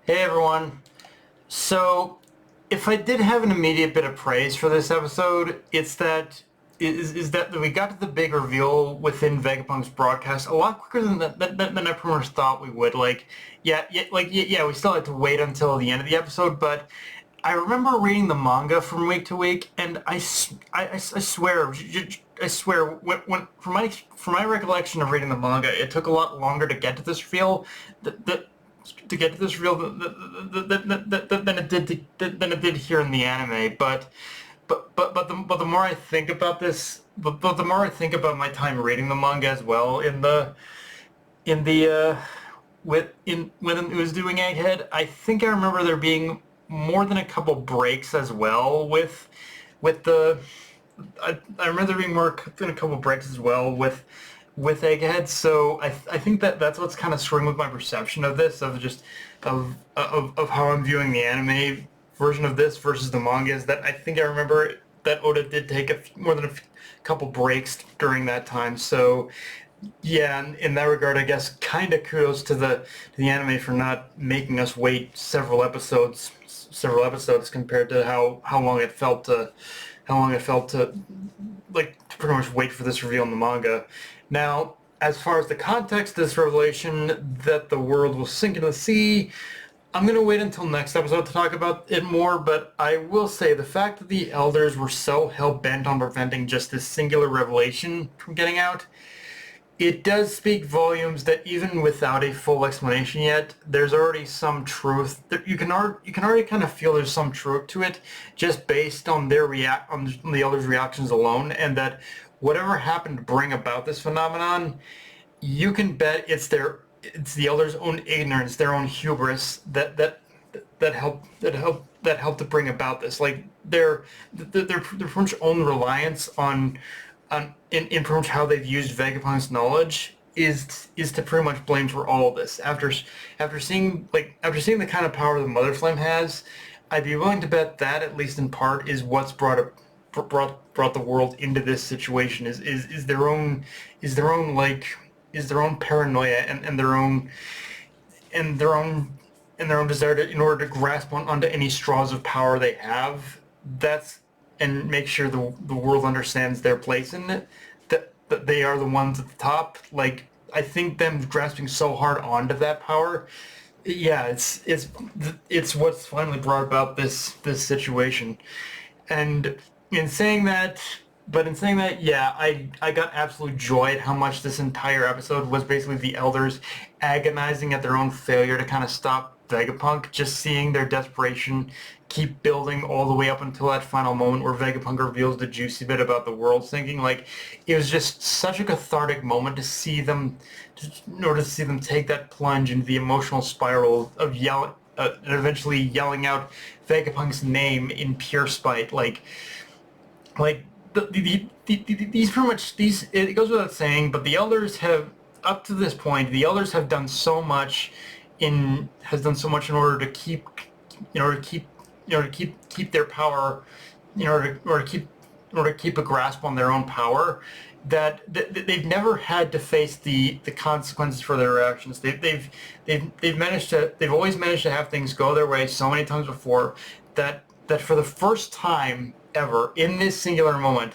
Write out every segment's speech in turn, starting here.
Hey everyone. So, if I did have an immediate bit of praise for this episode, is that we got to the big reveal within Vegapunk's broadcast a lot quicker than I pretty much thought we would. Yeah, we still had to wait until the end of the episode, but I remember reading the manga from week to week, and I swear, I swear, from my recollection of reading the manga, it took a lot longer to get to this reveal. That to get to this real than it did here in the anime. But the more I think about this, but the more I think about my time reading the manga as well in the when it was doing Egghead, I think I remember there being more than a couple breaks as well with the I remember there being more than a couple breaks as well with Egghead. So I think that's what's kind of screwing with my perception of this, of just of how I'm viewing the anime version of this versus the manga, is that I think I remember that Oda did take more than a couple breaks during that time. So yeah, in that regard, I guess kind of kudos to the anime for not making us wait several episodes compared to how long it felt to like to pretty much wait for this reveal in the manga. Now, as far as the context of this revelation that the world will sink into the sea, I'm going to wait until next episode to talk about it more, but I will say the fact that the elders were so hell-bent on preventing just this singular revelation from getting out, it does speak volumes that even without a full explanation yet, there's already some truth. You can already kind of feel there's some truth to it, just based on on the elders' reactions alone, and that whatever happened to bring about this phenomenon, you can bet it's the elders' own ignorance, their own hubris that helped to bring about this. Like their pretty much own reliance in pretty much how they've used Vegapunk's knowledge is to pretty much blame for all of this. After seeing the kind of power the Mother Flame has, I'd be willing to bet that at least in part is what's brought the world into this situation. Is their own paranoia and and their own their own desire to, in order to grasp onto any straws of power they have. That's and make sure the world understands their place in it. That they are the ones at the top. Like, I think them grasping so hard onto that power, yeah, it's what's finally brought about this situation. And in saying that, in saying that, yeah, I got absolute joy at how much this entire episode was basically the elders agonizing at their own failure to kind of stop Vegapunk, just seeing their desperation keep building all the way up until that final moment where Vegapunk reveals the juicy bit about the world sinking. Like, it was just such a cathartic moment to see them, in order to see them take that plunge into the emotional spiral of and eventually yelling out Vegapunk's name in pure spite. Like these pretty much these it goes without saying, but the elders have, up to this point, the elders have done so much in order to keep in order to keep keep their power, in order to keep a grasp on their own power, that they've never had to face the consequences for their actions. They've always managed to have things go their way so many times before, that for the first time ever in this singular moment,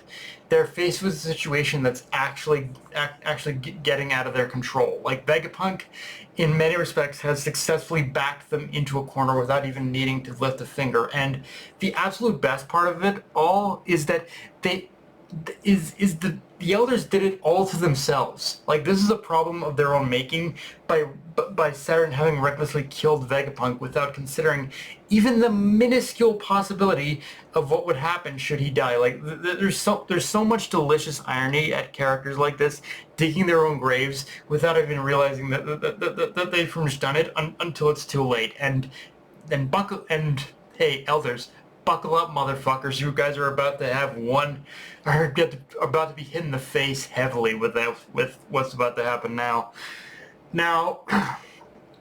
they're faced with a situation that's actually getting out of their control. Like, Vegapunk, in many respects, has successfully backed them into a corner without even needing to lift a finger. And the absolute best part of it all is that they the elders did it all to themselves. Like, this is a problem of their own making, by Saturn having recklessly killed Vegapunk without considering even the minuscule possibility of what would happen should he die. Like, there's so much delicious irony at characters like this digging their own graves without even realizing that they've pretty much done it until it's too late. And buckle and hey, elders, buckle up, motherfuckers! You guys are about to have about to be hit in the face heavily with what's about to happen now. Now,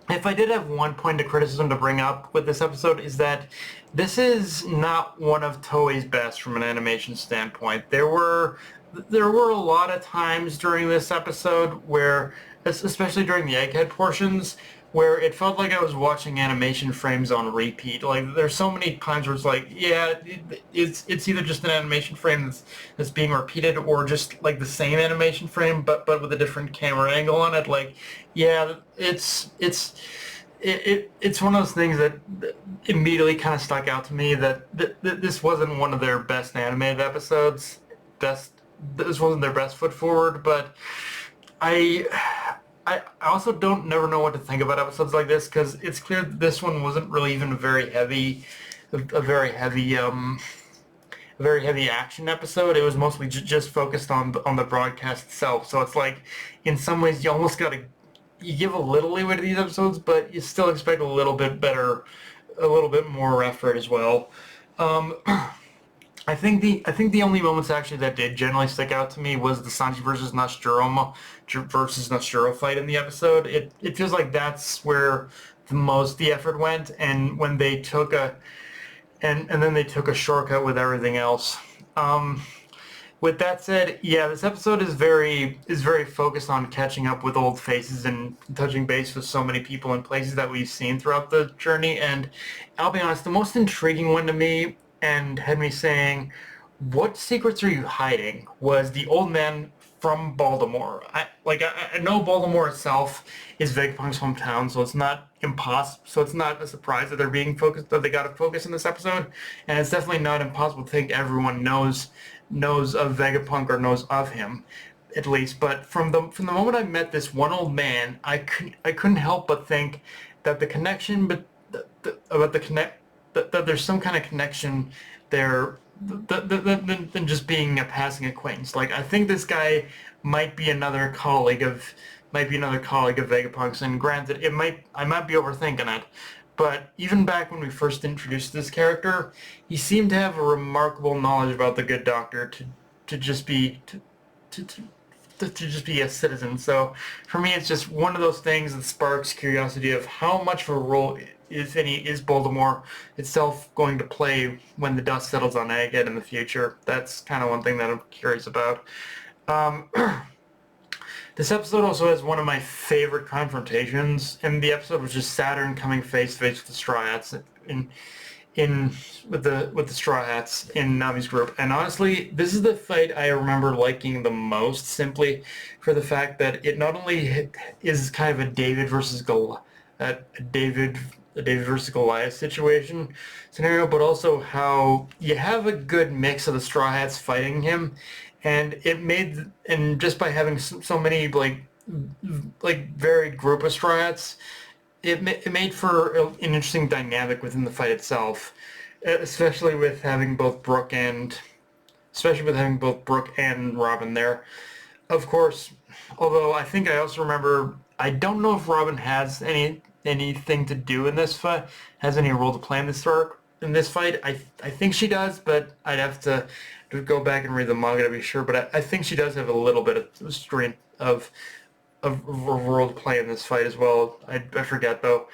if I did have one point of criticism to bring up with this episode, is that this is not one of Toei's best from an animation standpoint. There were a lot of times during this episode where, especially during the Egghead portions, where it felt like I was watching animation frames on repeat. Like there's so many times where it's like, yeah, it's either just an animation frame that's being repeated, or just like the same animation frame but with a different camera angle on it. Like, yeah, it's one of those things that immediately kind of stuck out to me, that this wasn't one of their best animated episodes. This wasn't their best foot forward, but I I also don't never know what to think about episodes like this, because it's clear that this one wasn't really even a very heavy action episode. It was mostly just focused on the broadcast itself. So it's like, in some ways, you give a little leeway to these episodes, but you still expect a little bit better, a little bit more effort as well. Um, I think the only moments actually that did generally stick out to me was the Sanji versus Nostro fight in the episode. It feels like that's where the effort went, and when they took a and then they took a shortcut with everything else. Um, with that said, yeah, this episode is very focused on catching up with old faces and touching base with so many people and places that we've seen throughout the journey. And I'll be honest, the most intriguing one to me, and had me saying, "What secrets are you hiding?" was the old man from Baltimore. I know Baltimore itself is Vegapunk's hometown, so it's not impossible. So it's not a surprise that they got to focus in this episode, and it's definitely not impossible to think everyone knows of Vegapunk, or knows of him, at least. But from the moment I met this one old man, I couldn't help but think that the connection, but about the connect that there's some kind of connection there, than just being a passing acquaintance. Like, I think this guy might be another colleague of Vegapunk's, and granted, I might be overthinking it, but even back when we first introduced this character, he seemed to have a remarkable knowledge about the Good Doctor to just be to just be a citizen. So for me, it's just one of those things that sparks curiosity of how much of a role, if any, is Baltimore itself going to play when the dust settles on Egghead in the future. That's kind of one thing that I'm curious about. Um, This episode also has one of my favorite confrontations, and the episode was just Saturn coming face to face with the Straw Hats in with the Straw Hats in Nami's group. And honestly, this is the fight I remember liking the most, simply for the fact that it not only is kind of a David versus Goliath scenario, but also how you have a good mix of the Straw Hats fighting him, and just by having so many varied group of Straw Hats, it made for an interesting dynamic within the fight itself, especially with having both Brooke and Robin there. Of course, although I think I also remember, I don't know if Robin has anything to do in this fight, has any role to play in this fight. I think she does, but I'd have to go back and read the manga to be sure. But I think she does have a little bit of strength of role to play in this fight as well. I forget though.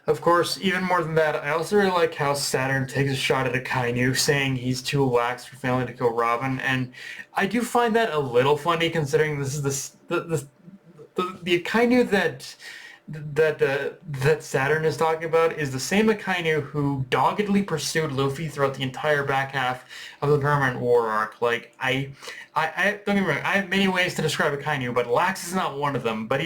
Of course, even more than that, I also really like how Saturn takes a shot at Akainu, saying he's too lax for failing to kill Robin, and I do find that a little funny, considering this is the Akainu that Saturn is talking about is the same Akainu who doggedly pursued Luffy throughout the entire back half of the Permanent War arc. Like, I don't get me wrong, I have many ways to describe Akainu, but lax is not one of them. But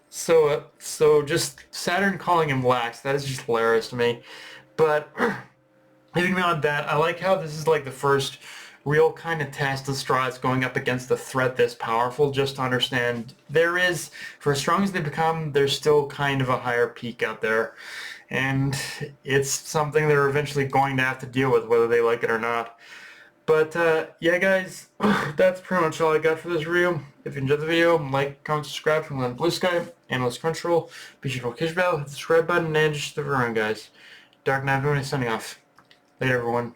so just Saturn calling him lax, that is just hilarious to me. But even beyond that, I like how this is like the first real kind of test of Straws going up against a threat this powerful, just to understand for as strong as they become, there's still kind of a higher peak out there. And it's something they're eventually going to have to deal with, whether they like it or not. But yeah, guys, that's pretty much all I got for this review. If you enjoyed the video, like, comment, subscribe from Blue Sky, Analyst Crunchyroll. Be sure to notification bell, hit the subscribe button, and just stick around, guys. Dark Knight, everyone, signing off. Later, everyone.